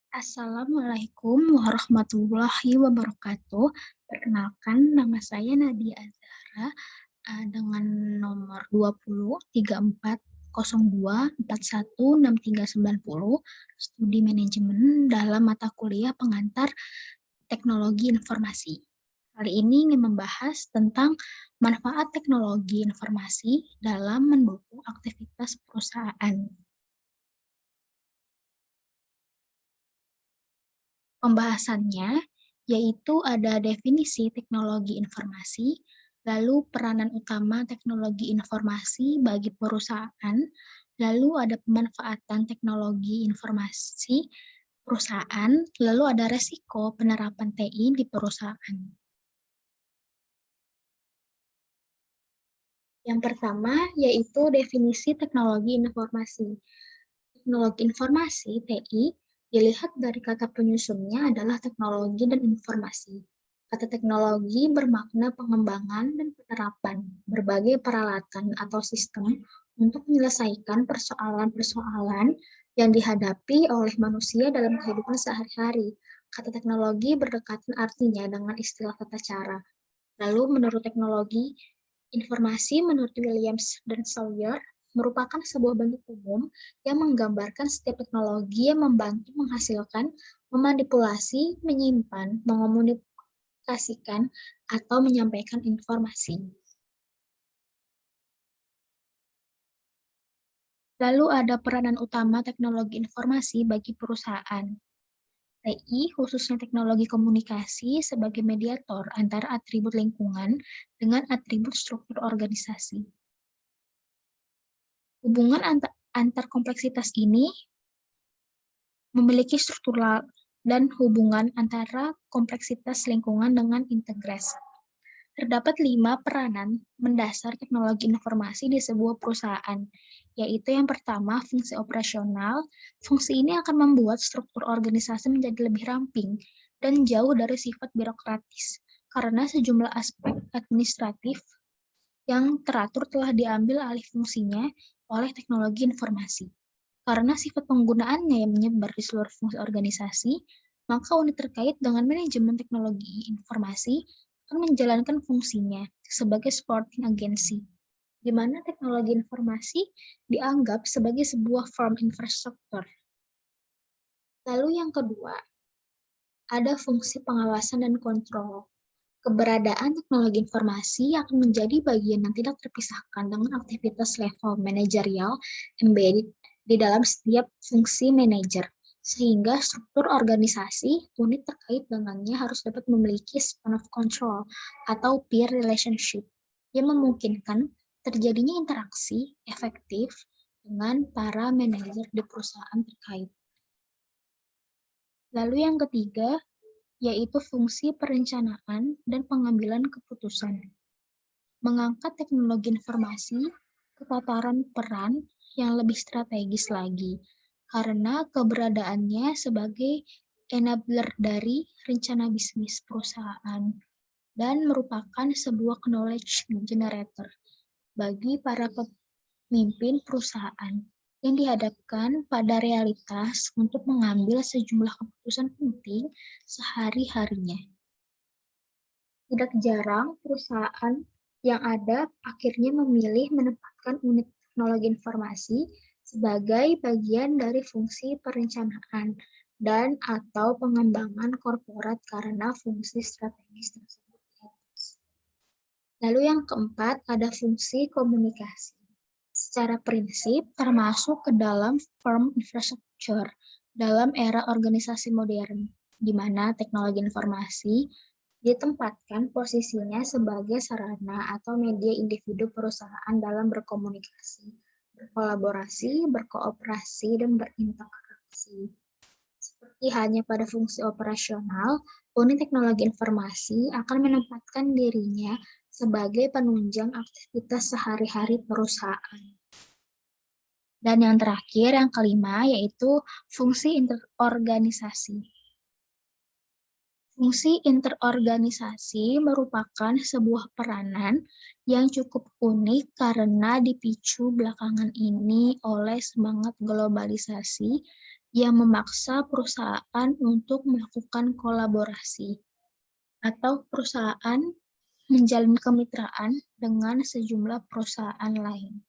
Assalamualaikum warahmatullahi wabarakatuh. Perkenalkan, nama saya Nadia Azahra dengan nomor 20 3402 416390, studi manajemen dalam mata kuliah pengantar teknologi informasi. Kali ini ingin membahas tentang manfaat teknologi informasi dalam mendukung aktivitas perusahaan. Pembahasannya yaitu ada definisi teknologi informasi, lalu peranan utama teknologi informasi bagi perusahaan, lalu ada pemanfaatan teknologi informasi perusahaan, lalu ada resiko penerapan TI di perusahaan. Yang pertama yaitu definisi teknologi informasi. Teknologi informasi (TI) dilihat dari kata penyusunnya adalah teknologi dan informasi. Kata teknologi bermakna pengembangan dan penerapan berbagai peralatan atau sistem untuk menyelesaikan persoalan-persoalan yang dihadapi oleh manusia dalam kehidupan sehari-hari. Kata teknologi berdekatan artinya dengan istilah tata cara. Lalu menurut teknologi informasi menurut Williams dan Sawyer merupakan sebuah bentuk umum yang menggambarkan setiap teknologi yang membantu menghasilkan, memanipulasi, menyimpan, mengomunikasikan, atau menyampaikan informasi. Lalu ada peranan utama teknologi informasi bagi perusahaan. TI, khususnya teknologi komunikasi, sebagai mediator antara atribut lingkungan dengan atribut struktur organisasi. Hubungan antar kompleksitas ini memiliki struktural dan hubungan antara kompleksitas lingkungan dengan integrasi. Terdapat 5 peranan mendasar teknologi informasi di sebuah perusahaan, yaitu yang pertama, fungsi operasional. Fungsi ini akan membuat struktur organisasi menjadi lebih ramping dan jauh dari sifat birokratis, karena sejumlah aspek administratif yang teratur telah diambil alih fungsinya oleh teknologi informasi. Karena sifat penggunaannya yang menyebar di seluruh fungsi organisasi, maka unit terkait dengan manajemen teknologi informasi akan menjalankan fungsinya sebagai supporting agency, di mana teknologi informasi dianggap sebagai sebuah firm infrastruktur. Lalu yang kedua, ada fungsi pengawasan dan kontrol. Keberadaan teknologi informasi akan menjadi bagian yang tidak terpisahkan dengan aktivitas level manajerial embedded di dalam setiap fungsi manajer, sehingga struktur organisasi unit terkait dengannya harus dapat memiliki span of control atau peer relationship yang memungkinkan terjadinya interaksi efektif dengan para manajer di perusahaan terkait. Lalu yang ketiga, yaitu fungsi perencanaan dan pengambilan keputusan. Mengangkat teknologi informasi ke tataran peran yang lebih strategis lagi, karena keberadaannya sebagai enabler dari rencana bisnis perusahaan dan merupakan sebuah knowledge generator bagi para pemimpin perusahaan yang dihadapkan pada realitas untuk mengambil sejumlah keputusan penting sehari-harinya. Tidak jarang perusahaan yang ada akhirnya memilih menempatkan unit teknologi informasi sebagai bagian dari fungsi perencanaan dan atau pengembangan korporat karena fungsi strategis tersebut. Lalu yang keempat ada fungsi komunikasi. Secara prinsip termasuk ke dalam firm infrastructure dalam era organisasi modern, di mana teknologi informasi ditempatkan posisinya sebagai sarana atau media individu perusahaan dalam berkomunikasi, berkolaborasi, berkooperasi, dan berinteraksi. Seperti hanya pada fungsi operasional, unit teknologi informasi akan menempatkan dirinya sebagai penunjang aktivitas sehari-hari perusahaan. Dan yang terakhir, yang kelima, yaitu fungsi interorganisasi. Fungsi interorganisasi merupakan sebuah peranan yang cukup unik karena dipicu belakangan ini oleh semangat globalisasi yang memaksa perusahaan untuk melakukan kolaborasi, atau perusahaan menjalin kemitraan dengan sejumlah perusahaan lain.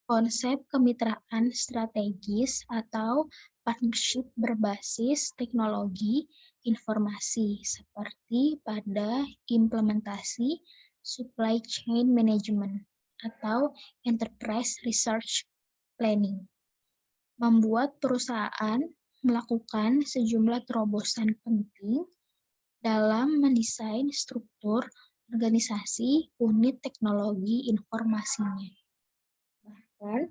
Konsep kemitraan strategis atau partnership berbasis teknologi informasi seperti pada implementasi supply chain management atau enterprise research planning, membuat perusahaan melakukan sejumlah terobosan penting dalam mendesain struktur organisasi unit teknologi informasinya. Bahkan,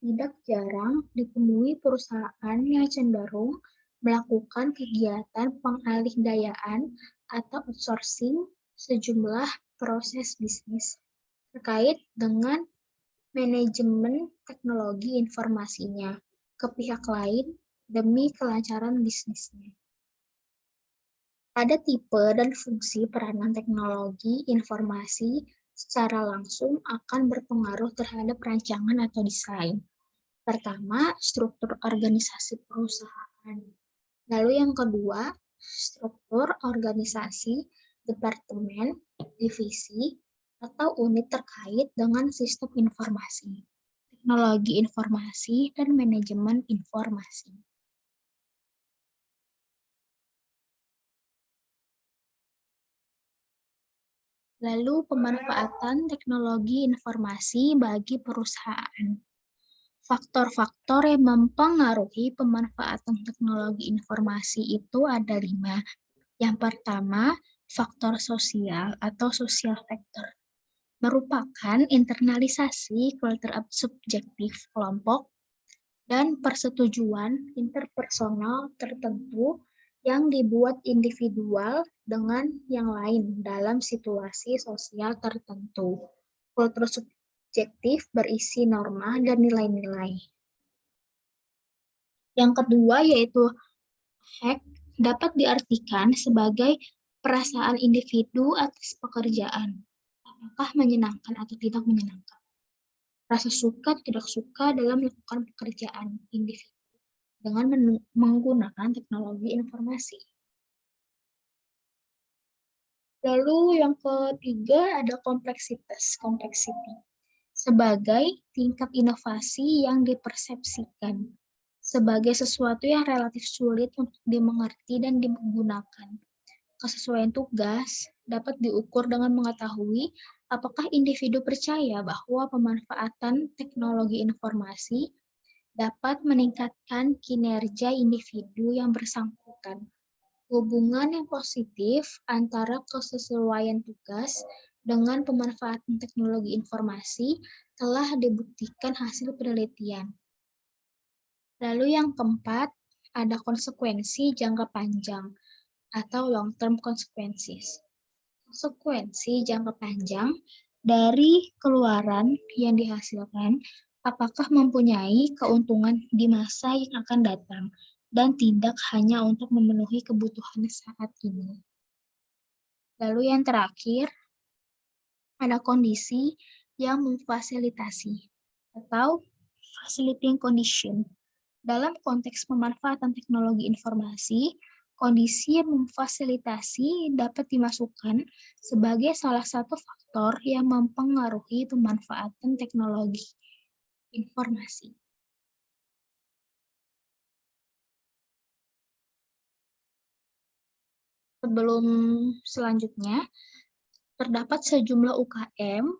tidak jarang ditemui perusahaan yang cenderung melakukan kegiatan pengalih-dayaan atau outsourcing sejumlah proses bisnis terkait dengan manajemen teknologi informasinya ke pihak lain demi kelancaran bisnisnya. Ada tipe dan fungsi peranan teknologi informasi secara langsung akan berpengaruh terhadap rancangan atau desain. Pertama, struktur organisasi perusahaan. Lalu yang kedua, struktur organisasi, departemen, divisi, atau unit terkait dengan sistem informasi, teknologi informasi, dan manajemen informasi. Lalu pemanfaatan teknologi informasi bagi perusahaan. Faktor-faktor yang mempengaruhi pemanfaatan teknologi informasi itu ada 5. Yang pertama, faktor sosial atau social factor. Merupakan internalisasi kultur subjektif kelompok dan persetujuan interpersonal tertentu yang dibuat individual dengan yang lain dalam situasi sosial tertentu. Kultur subjektif berisi norma dan nilai-nilai. Yang kedua yaitu hak dapat diartikan sebagai perasaan individu atas pekerjaan. Apakah menyenangkan atau tidak menyenangkan. Rasa suka tidak suka dalam melakukan pekerjaan individu dengan menggunakan teknologi informasi. Lalu yang ketiga ada complexity. Sebagai tingkat inovasi yang dipersepsikan sebagai sesuatu yang relatif sulit untuk dimengerti dan digunakan. Kesesuaian tugas dapat diukur dengan mengetahui apakah individu percaya bahwa pemanfaatan teknologi informasi dapat meningkatkan kinerja individu yang bersangkutan. Hubungan yang positif antara kesesuaian tugas dengan pemanfaatan teknologi informasi telah dibuktikan hasil penelitian. Lalu yang keempat, ada konsekuensi jangka panjang atau long-term consequences. Konsekuensi jangka panjang dari keluaran yang dihasilkan apakah mempunyai keuntungan di masa yang akan datang dan tidak hanya untuk memenuhi kebutuhan saat ini. Lalu yang terakhir, ada kondisi yang memfasilitasi atau facilitating condition. Dalam konteks pemanfaatan teknologi informasi, kondisi yang memfasilitasi dapat dimasukkan sebagai salah satu faktor yang mempengaruhi pemanfaatan teknologi informasi. Sebelum selanjutnya, terdapat sejumlah UKM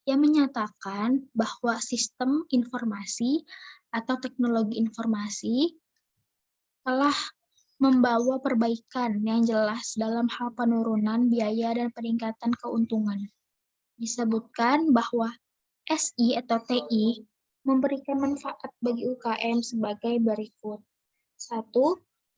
yang menyatakan bahwa sistem informasi atau teknologi informasi telah membawa perbaikan yang jelas dalam hal penurunan biaya dan peningkatan keuntungan. Disebutkan bahwa SI atau TI memberikan manfaat bagi UKM sebagai berikut. 1.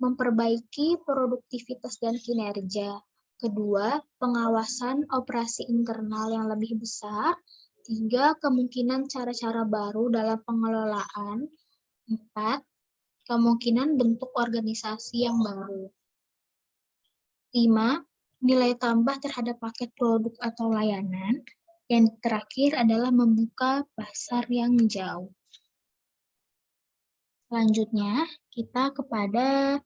Memperbaiki produktivitas dan kinerja. Kedua, pengawasan operasi internal yang lebih besar. 3. Kemungkinan cara-cara baru dalam pengelolaan. 4. Kemungkinan bentuk organisasi yang baru. 5. Nilai tambah terhadap paket produk atau layanan. Yang terakhir adalah membuka pasar yang jauh. Selanjutnya, kita kepada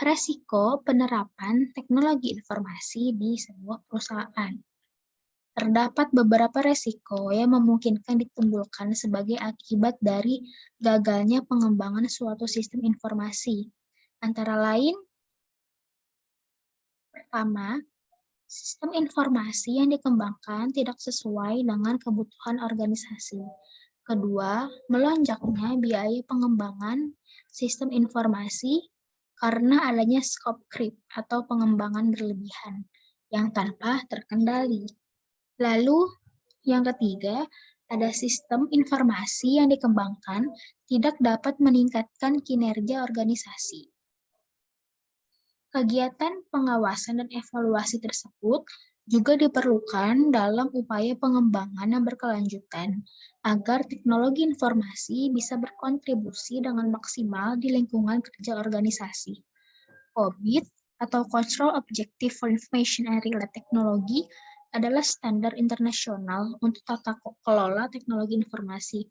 resiko penerapan teknologi informasi di sebuah perusahaan. Terdapat beberapa resiko yang memungkinkan ditimbulkan sebagai akibat dari gagalnya pengembangan suatu sistem informasi. Antara lain, pertama, sistem informasi yang dikembangkan tidak sesuai dengan kebutuhan organisasi. Kedua, melonjaknya biaya pengembangan sistem informasi karena adanya scope creep atau pengembangan berlebihan yang tanpa terkendali. Lalu, yang ketiga, ada sistem informasi yang dikembangkan tidak dapat meningkatkan kinerja organisasi. Kegiatan pengawasan dan evaluasi tersebut juga diperlukan dalam upaya pengembangan yang berkelanjutan agar teknologi informasi bisa berkontribusi dengan maksimal di lingkungan kerja organisasi. COBIT atau Cultural Objective for Information and Related Technology adalah standar internasional untuk tata kelola teknologi informasi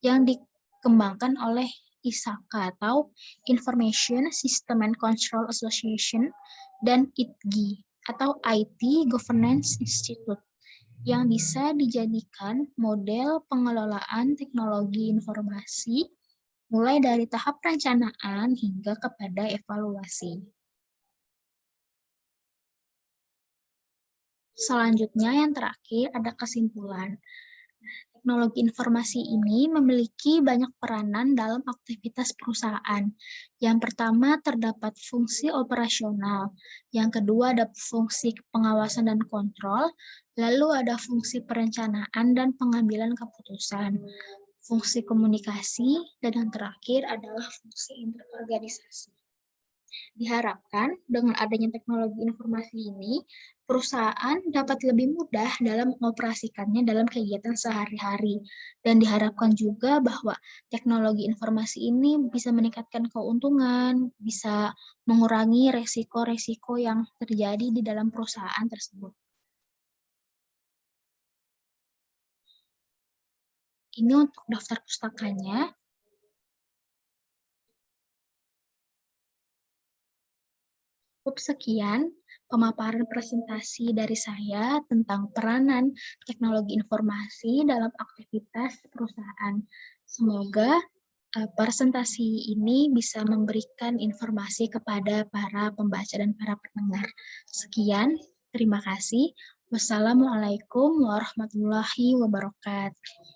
yang dikembangkan oleh ISACA atau Information System and Control Association dan ITGI atau IT Governance Institute yang bisa dijadikan model pengelolaan teknologi informasi mulai dari tahap perencanaan hingga kepada evaluasi. Selanjutnya yang terakhir ada kesimpulan. Teknologi informasi ini memiliki banyak peranan dalam aktivitas perusahaan. Yang pertama terdapat fungsi operasional, yang kedua ada fungsi pengawasan dan kontrol, lalu ada fungsi perencanaan dan pengambilan keputusan, fungsi komunikasi, dan yang terakhir adalah fungsi interorganisasi. Diharapkan dengan adanya teknologi informasi ini, perusahaan dapat lebih mudah dalam mengoperasikannya dalam kegiatan sehari-hari. Dan diharapkan juga bahwa teknologi informasi ini bisa meningkatkan keuntungan, bisa mengurangi resiko-resiko yang terjadi di dalam perusahaan tersebut. Ini untuk daftar pustakanya. Cukup sekian pemaparan presentasi dari saya tentang peranan teknologi informasi dalam aktivitas perusahaan. Semoga presentasi ini bisa memberikan informasi kepada para pembaca dan para pendengar. Sekian, terima kasih. Wassalamualaikum warahmatullahi wabarakatuh.